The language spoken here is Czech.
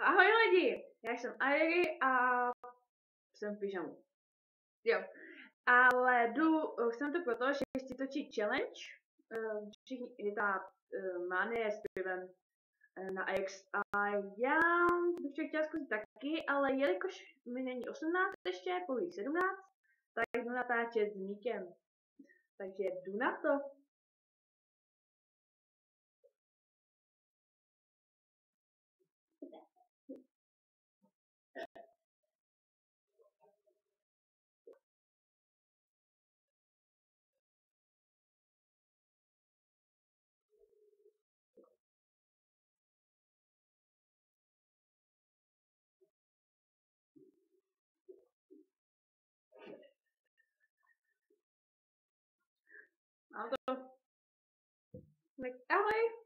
Ahoj lidi, já jsem Airy a jsem v pyžamu. Jo, ale jsem to proto, že chci točit challenge. Všichni, je ta mánie s pivem na X a já bych to chtěla zkusit taky, ale jelikož mi není 18 ještě, pouhý 17, tak jdu natáčet s Míkem. Takže jdu na to. Mám to. Ahoj.